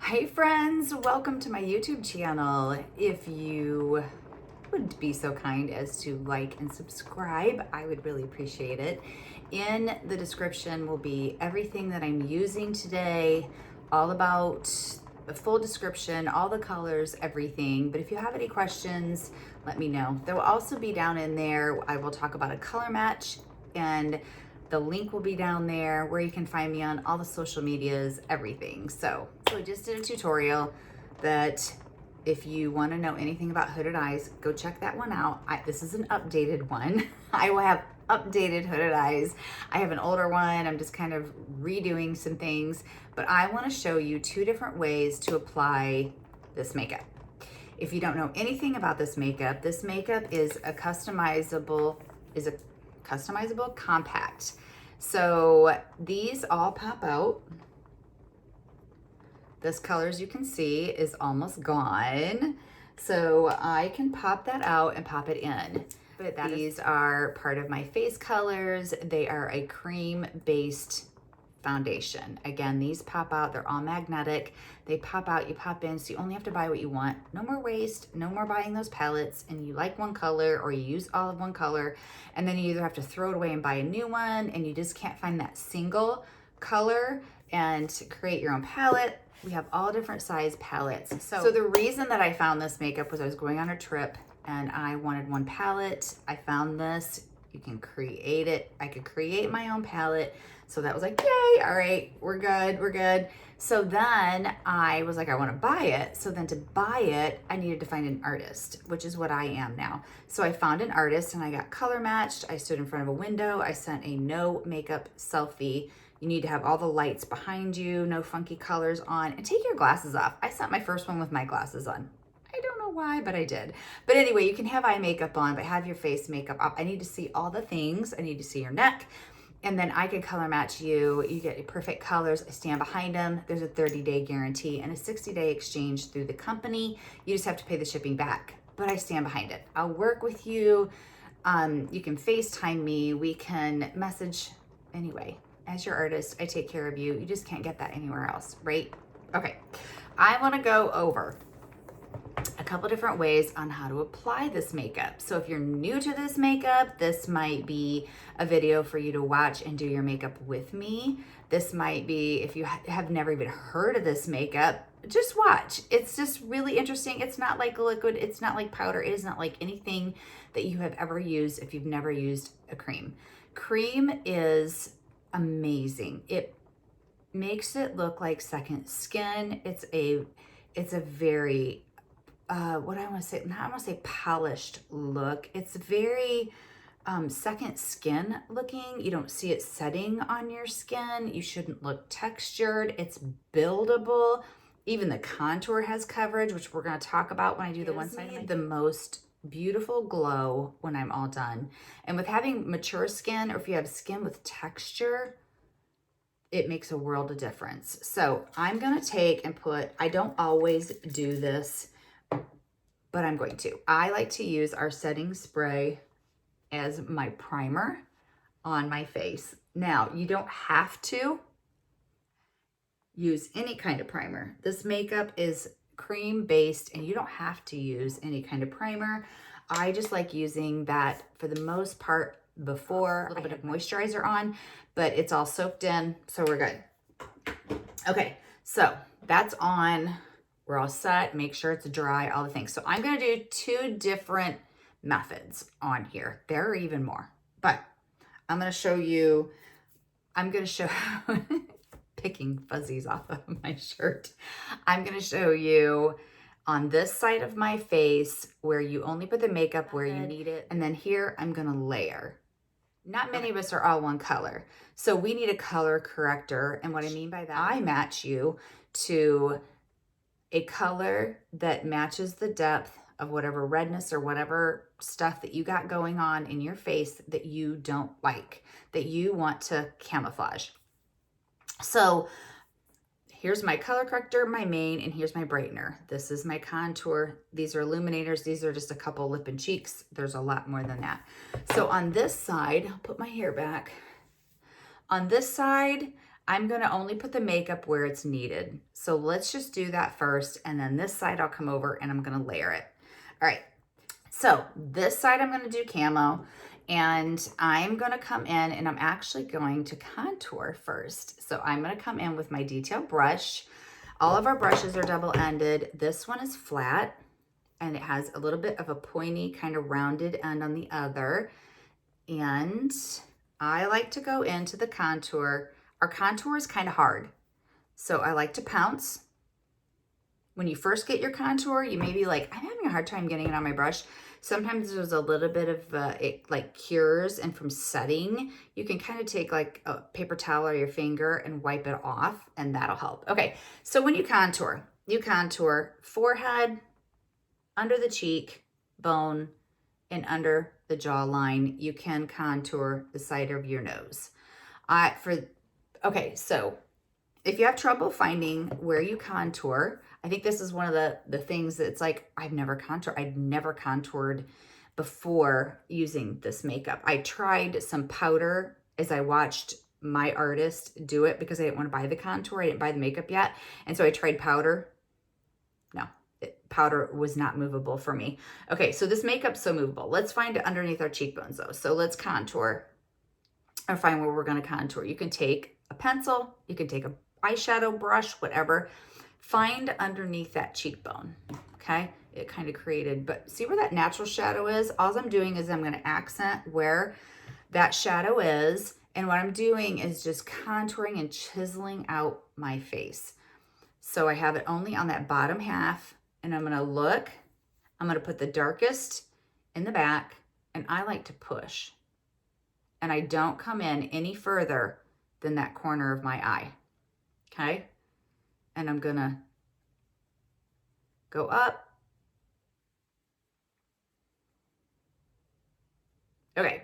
Hey friends, welcome to my YouTube channel. If you would be so kind as to like and subscribe, I would really appreciate it. In the description will be everything that I'm using today, all about the full description, all the colors, everything. But if you have any questions, let me know. There will also be down in there, I will talk about a color match, and the link will be down there where you can find me on all the social medias, everything. So I just did a tutorial that if you want to know anything about hooded eyes, go check that one out. This is an updated one. I will have updated hooded eyes. I have an older one. I'm just kind of redoing some things, but I want to show you two different ways to apply this makeup. If you don't know anything about this makeup is a customizable compact. So these all pop out. This color, as you can see, is almost gone. So I can pop that out and pop it in. But these are part of my face colors. They are a cream-based foundation. Again, these pop out. They're all magnetic. They pop out, you pop in, so you only have to buy what you want. No more waste, no more buying those palettes, and you like one color or you use all of one color, and then you either have to throw it away and buy a new one, and you just can't find that single color and create your own palette. We have all different size palettes. So the reason that I found this makeup was I was going on a trip and I wanted one palette. I found this. You can create it. I could create my own palette. So that was like, yay, all right, we're good, we're good. So then I was like, I want to buy it. So then to buy it, I needed to find an artist, which is what I am now. So I found an artist and I got color matched. I stood in front of a window. I sent a no makeup selfie. You need to have all the lights behind you, no funky colors on, and take your glasses off. I sent my first one with my glasses on. I don't know why, but I did. But anyway, you can have eye makeup on, but have your face makeup up. I need to see all the things. I need to see your neck. And then I can color match you. You get perfect colors. I stand behind them. There's a 30-day guarantee and a 60-day exchange through the company. You just have to pay the shipping back, but I stand behind it. I'll work with you. You can FaceTime me. We can message. Anyway, as your artist, I take care of you. You just can't get that anywhere else, right? Okay, I want to go over a couple different ways on how to apply this makeup. So if you're new to this makeup, this might be a video for you to watch and do your makeup with me. This might be, if you have never even heard of this makeup, just watch. It's just really interesting. It's not like liquid. It's not like powder. It is not like anything that you have ever used if you've never used a cream. Cream is amazing. It makes it look like second skin. It's a very what I want to say, not I want to say polished look. It's very second skin looking. You don't see it setting on your skin. You shouldn't look textured. It's buildable. Even the contour has coverage, which we're going to talk about when I do the one side. The most beautiful glow when I'm all done. And with having mature skin, or if you have skin with texture, it makes a world of difference. So I'm going to take and put, I don't always do this, but I'm going to. I like to use our setting spray as my primer on my face. Now, you don't have to use any kind of primer. This makeup is cream based and you don't have to use any kind of primer. I just like using that for the most part before a little bit of moisturizer on, but it's all soaked in, so we're good. Okay, so that's on. We're all set. Make sure it's dry, all the things. So I'm going to do two different methods on here. There are even more, but I'm going to show you, picking fuzzies off of my shirt. I'm going to show you on this side of my face where you only put the makeup where you need it. And then here I'm going to layer. Not many of us are all one color. So we need a color corrector. And what I mean by that, I match you to a color that matches the depth of whatever redness or whatever stuff that you got going on in your face that you don't like, that you want to camouflage. So here's my color corrector, my main, and here's my brightener. This is my contour. These are illuminators. These are just a couple lip and cheeks. There's a lot more than that. So on this side, I'll put my hair back. On this side, I'm gonna only put the makeup where it's needed. So let's just do that first, and then this side I'll come over and I'm gonna layer it. All right, so this side I'm gonna do camo, and I'm gonna come in and I'm actually going to contour first. So I'm gonna come in with my detail brush. All of our brushes are double-ended. This one is flat, and it has a little bit of a pointy, kind of rounded end on the other. And I like to go into the contour. Our contour is kind of hard, so I like to pounce. When you first get your contour, you may be like, I'm having a hard time getting it on my brush. Sometimes there's a little bit of it like cures, and from setting, you can kind of take like a paper towel or your finger and wipe it off, and that'll help. Okay, so when you contour forehead, under the cheek bone, and under the jawline. You can contour the side of your nose. Okay, so if you have trouble finding where you contour, I think this is one of the things that's like, I'd never contoured before using this makeup. I tried some powder as I watched my artist do it because I didn't want to buy the contour. I didn't buy the makeup yet. And so I tried powder. No, powder was not movable for me. Okay, so this makeup's so movable. Let's find it underneath our cheekbones though. So let's contour or find where we're gonna contour. You can take a pencil, you can take a eyeshadow brush, whatever. Find underneath that cheekbone, okay? It kind of created, but see where that natural shadow is? All I'm doing is I'm gonna accent where that shadow is, and what I'm doing is just contouring and chiseling out my face. So I have it only on that bottom half, and I'm gonna put the darkest in the back, and I like to push. And I don't come in any further than that corner of my eye, okay? And I'm gonna go up. Okay.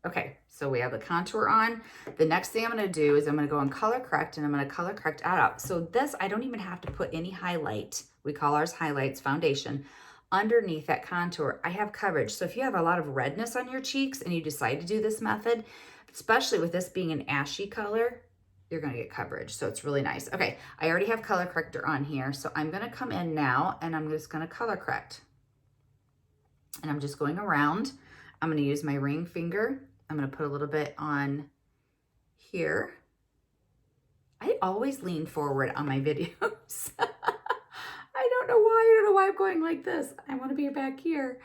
Okay, so we have the contour on. The next thing I'm gonna do is I'm gonna go and color correct, and I'm gonna color correct out. So this, I don't even have to put any highlight. We call ours highlights, foundation. Underneath that contour, I have coverage. So if you have a lot of redness on your cheeks and you decide to do this method, especially with this being an ashy color, you're gonna get coverage. So it's really nice. Okay, I already have color corrector on here. So I'm gonna come in now and I'm just gonna color correct. And I'm just going around. I'm gonna use my ring finger. I'm gonna put a little bit on here. I always lean forward on my videos. I don't know why I'm going like this. I wanna be back here.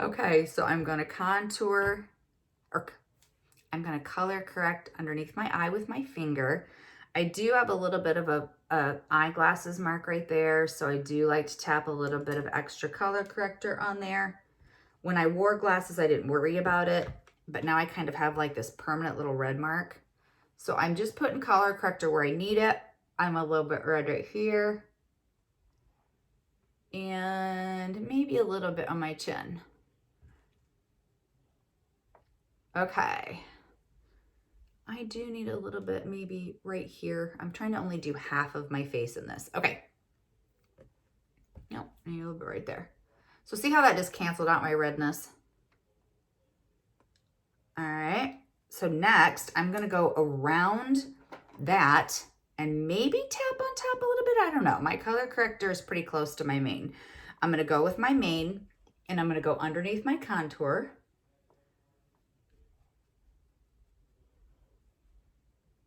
Okay, so I'm gonna contour, or I'm gonna color correct underneath my eye with my finger. I do have a little bit of a eyeglasses mark right there, so I do like to tap a little bit of extra color corrector on there. When I wore glasses, I didn't worry about it, but now I kind of have like this permanent little red mark. So I'm just putting color corrector where I need it. I'm a little bit red right here. And maybe a little bit on my chin. Okay. I do need a little bit maybe right here. I'm trying to only do half of my face in this. Okay. No, I need a little bit right there. So see how that just canceled out my redness? All right, so next I'm gonna go around that and maybe tap on top a little bit. I don't know, my color corrector is pretty close to my main. I'm gonna go with my main and I'm gonna go underneath my contour.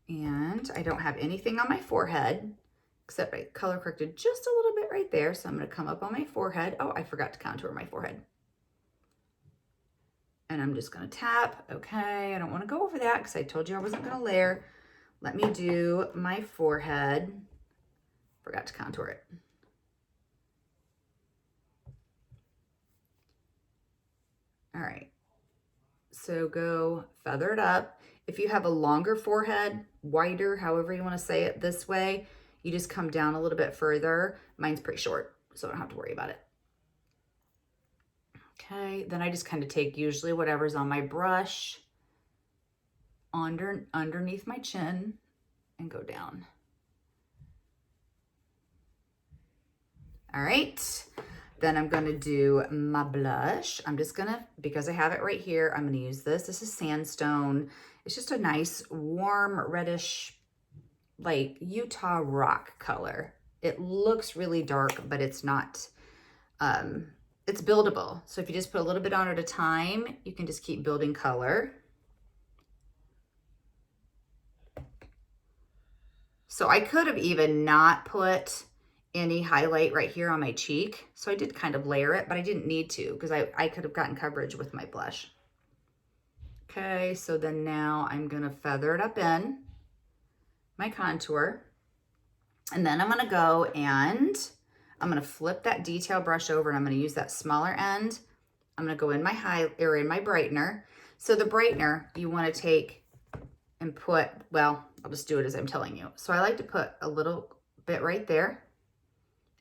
And I don't have anything on my forehead, except I color corrected just a little bit right there. So I'm gonna come up on my forehead. Oh, I forgot to contour my forehead. And I'm just gonna tap. Okay, I don't wanna go over that because I told you I wasn't gonna layer. Let me do my forehead. Forgot to contour it. All right, so go feather it up. If you have a longer forehead, wider, however you wanna say it this way, you just come down a little bit further. Mine's pretty short, so I don't have to worry about it. Okay, then I just kind of take usually whatever's on my brush underneath my chin and go down. All right, then I'm gonna do my blush. I'm just gonna, because I have it right here, I'm gonna use this. This is Sandstone. It's just a nice warm reddish, like Utah rock color. It looks really dark, but it's not, it's buildable. So if you just put a little bit on at a time, you can just keep building color. So I could have even not put any highlight right here on my cheek. So I did kind of layer it, but I didn't need to because I could have gotten coverage with my blush. Okay, so then now I'm gonna feather it up in my contour. And then I'm gonna go and I'm gonna flip that detail brush over and I'm gonna use that smaller end. I'm gonna go in my in my brightener. So the brightener you wanna take and put, well, I'll just do it as I'm telling you. So I like to put a little bit right there.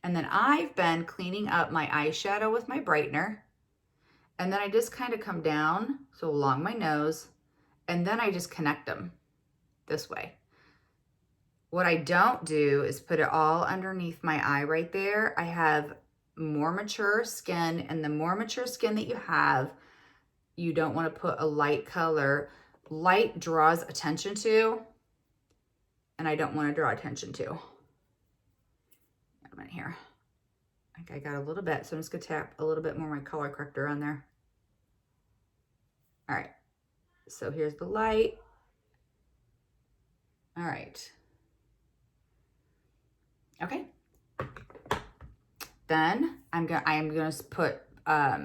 And then I've been cleaning up my eyeshadow with my brightener. And then I just kind of come down, so along my nose, and then I just connect them this way. What I don't do is put it all underneath my eye right there. I have more mature skin, and the more mature skin that you have, you don't want to put a light color. Light draws attention to, and I don't want to draw attention to. I'm in here. I think I got a little bit, so I'm just gonna tap a little bit more my color corrector on there. All right, so here's the light. All right. Okay. Then I am gonna put a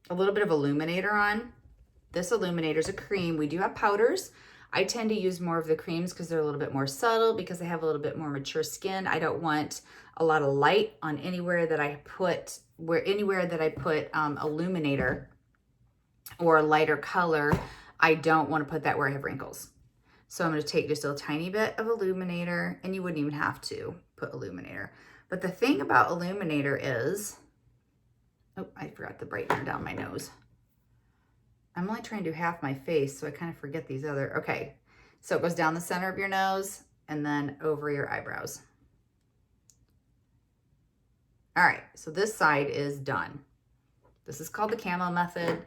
little bit of Illuminator on. This Illuminator is a cream. We do have powders. I tend to use more of the creams because they're a little bit more subtle, because they have a little bit more mature skin. I don't want a lot of light on anywhere that I put, Illuminator or a lighter color. I don't want to put that where I have wrinkles. So I'm going to take just a tiny bit of Illuminator, and you wouldn't even have to put Illuminator. But the thing about Illuminator is, oh, I forgot the brightener down my nose. I'm only trying to do half my face, so I kind of forget these other, okay. So it goes down the center of your nose and then over your eyebrows. All right, so this side is done. This is called the camo method.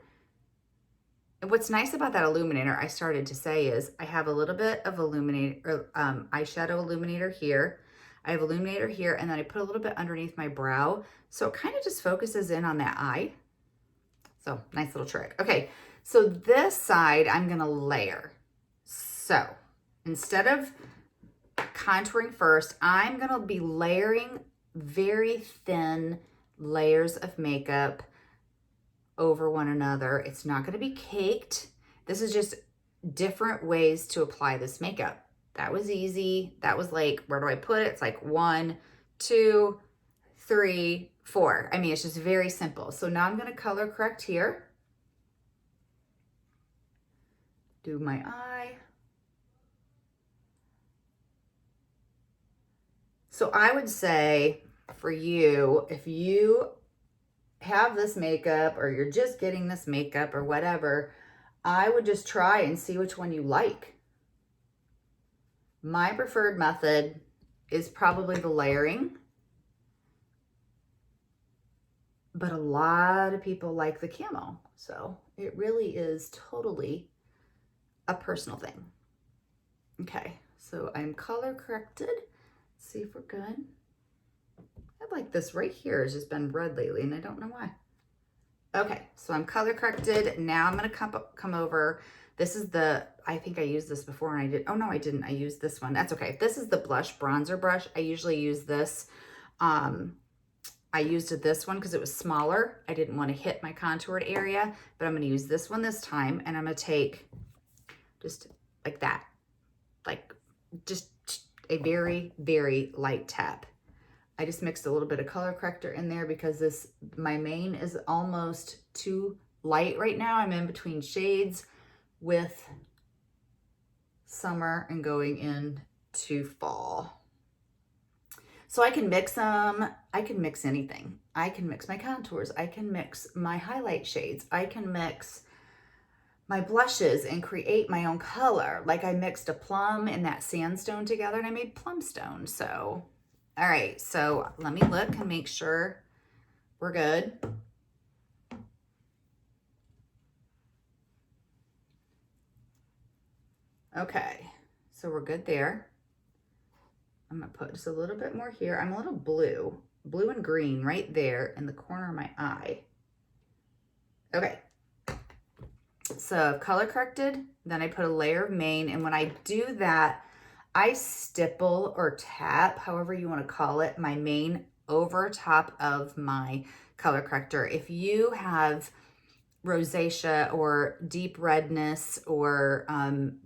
And what's nice about that Illuminator, I started to say, is I have a little bit of eyeshadow Illuminator here. I have Illuminator here, and then I put a little bit underneath my brow. So it kind of just focuses in on that eye. So nice little trick. Okay, so this side I'm gonna layer. So instead of contouring first, I'm gonna be layering very thin layers of makeup over one another. It's not gonna be caked. This is just different ways to apply this makeup. That was easy. That was like, where do I put it? It's like 1, 2, 3, 4. I mean, it's just very simple. So now I'm gonna color correct here. Do my eye. So I would say for you, if you have this makeup or you're just getting this makeup or whatever, I would just try and see which one you like. My preferred method is probably the layering, but a lot of people like the camo. So it really is totally a personal thing. Okay, so I'm color corrected. Let's see if we're good. I like this right here has just been red lately and I don't know why. Okay, so I'm color corrected. Now I'm gonna come over. This is the, I think I used this before and I did, oh no, I didn't. I used this one. That's okay. This is the blush bronzer brush. I usually use this. I used this one because it was smaller. I didn't want to hit my contoured area, but I'm gonna use this one this time, and I'm gonna take just like that, like just a very, very light tap. I just mixed a little bit of color corrector in there because my mane is almost too light right now. I'm in between shades with summer and going into fall. So I can mix them. I can mix anything. I can mix my contours. I can mix my highlight shades. I can mix my blushes and create my own color. Like I mixed a plum and that sandstone together and I made plumstone. So, all right, so let me look and make sure we're good. Okay, so we're good there. I'm gonna put just a little bit more here. I'm a little blue and green right there in the corner of my eye. Okay, so I've color corrected, then I put a layer of mane, and when I do that, I stipple or tap, however you want to call it, my mane over top of my color corrector. If you have rosacea or deep redness or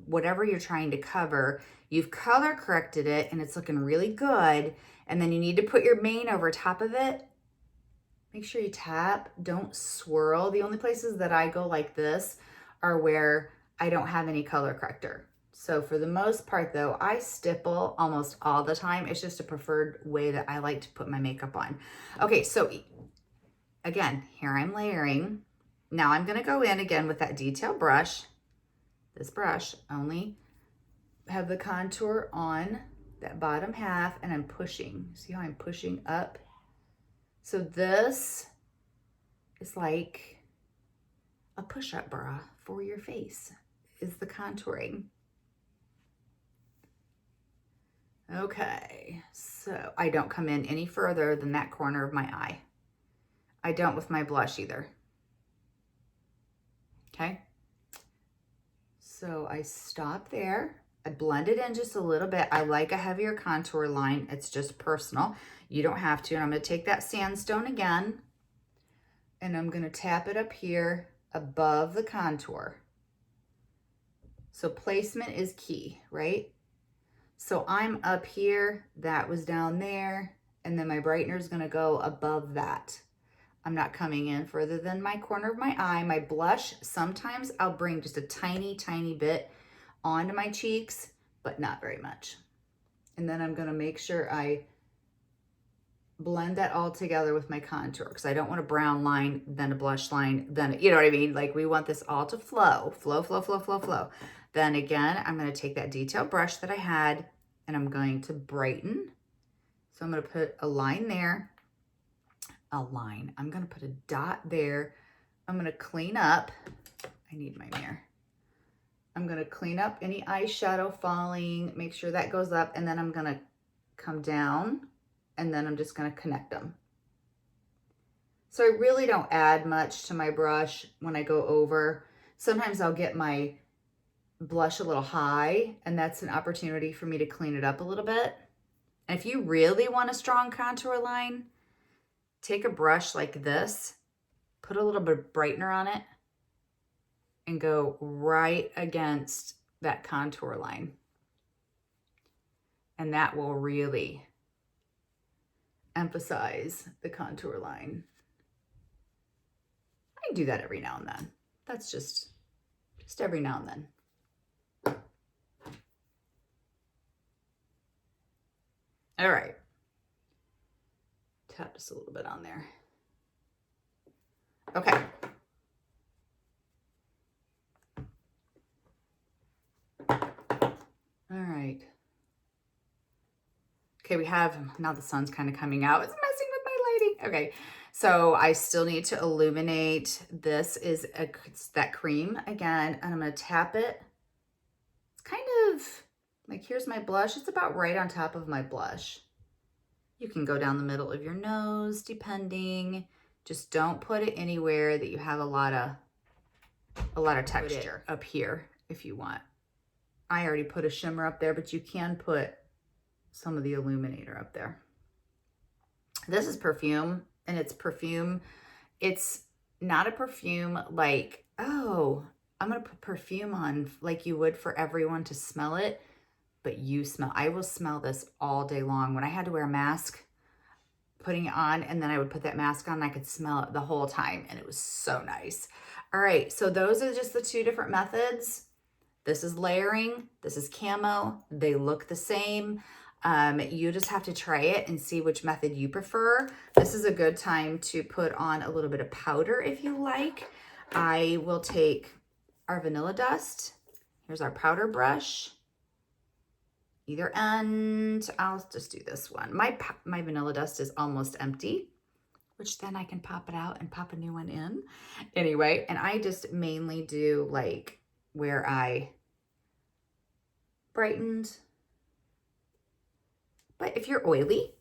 whatever you're trying to cover, you've color corrected it and it's looking really good, and then you need to put your mane over top of it, make sure you tap, don't swirl. The only places that I go like this are where I don't have any color corrector. So for the most part though, I stipple almost all the time. It's just a preferred way that I like to put my makeup on. Okay, so again, here I'm layering. Now I'm gonna go in again with that detail brush. This brush, only have the contour on that bottom half, and I'm pushing. See how I'm pushing up? So this is like a push-up bra for your face, is the contouring. Okay, so I don't come in any further than that corner of my eye. I don't with my blush either. Okay, so I stop there. I blend it in just a little bit. I like a heavier contour line. It's just personal. You don't have to. And I'm going to take that sandstone again, and I'm going to tap it up here above the contour. So placement is key, right? So I'm up here, that was down there, and then my brightener is going to go above that. I'm not coming in further than my corner of my eye. My blush, sometimes I'll bring just a tiny, tiny bit onto my cheeks, but not very much. And then I'm going to make sure I blend that all together with my contour, because I don't want a brown line, then a blush line, then, you know what I mean? Like, we want this all to flow, flow, flow, flow, flow, flow. Then again, I'm going to take that detail brush that I had, and I'm going to brighten. So I'm going to put a line there, a line. I'm going to put a dot there. I'm going to clean up. I need my mirror. I'm going to clean up any eyeshadow falling, make sure that goes up, and then I'm going to come down, and then I'm just going to connect them. So I really don't add much to my brush when I go over. Sometimes I'll get my blush a little high, and that's an opportunity for me to clean it up a little bit. And if you really want a strong contour line, take a brush like this, put a little bit of brightener on it, and go right against that contour line. And that will really emphasize the contour line. I do that every now and then. That's just every now and then. All right. Tap just a little bit on there. Okay. All right. Okay, we have, now the sun's kind of coming out. It's messing with my lighting. Okay, so I still need to illuminate. This is it's that cream again, and I'm gonna tap it. It's kind of like, here's my blush. It's about right on top of my blush. You can go down the middle of your nose, depending. Just don't put it anywhere that you have a lot of texture. Up here if you want. I already put a shimmer up there, but you can put some of the Illuminator up there. This is perfume, and it's perfume. It's not a perfume like, oh, I'm gonna put perfume on like you would for everyone to smell it, but you smell. I will smell this all day long. When I had to wear a mask, putting it on, and then I would put that mask on, I could smell it the whole time, and it was so nice. All right, so those are just the two different methods. This is layering, this is camo. They look the same. You just have to try it and see which method you prefer. This is a good time to put on a little bit of powder if you like. I will take our vanilla dust. Here's our powder brush. Either end, I'll just do this one. My vanilla dust is almost empty, which then I can pop it out and pop a new one in. Anyway, and I just mainly do like where I brightened. But if you're oily,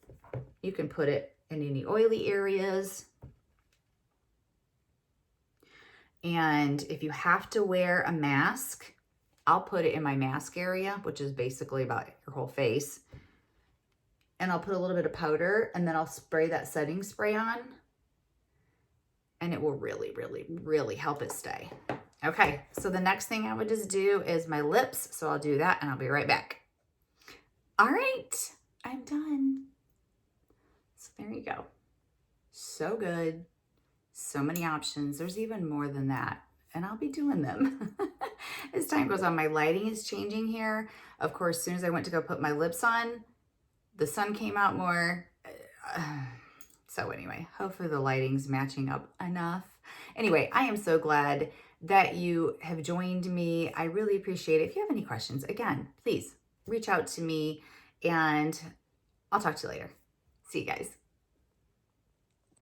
you can put it in any oily areas. And if you have to wear a mask, I'll put it in my mask area, which is basically about your whole face. And I'll put a little bit of powder, and then I'll spray that setting spray on. And it will really, really, really help it stay. Okay, so the next thing I would just do is my lips. So I'll do that and I'll be right back. All right, I'm done. So there you go. So good. So many options. There's even more than that. And I'll be doing them as time goes on. My lighting is changing here. Of course, as soon as I went to go put my lips on, the sun came out more. So anyway, hopefully the lighting's matching up enough. Anyway, I am so glad that you have joined me. I really appreciate it. If you have any questions, again, please reach out to me and I'll talk to you later. See you guys.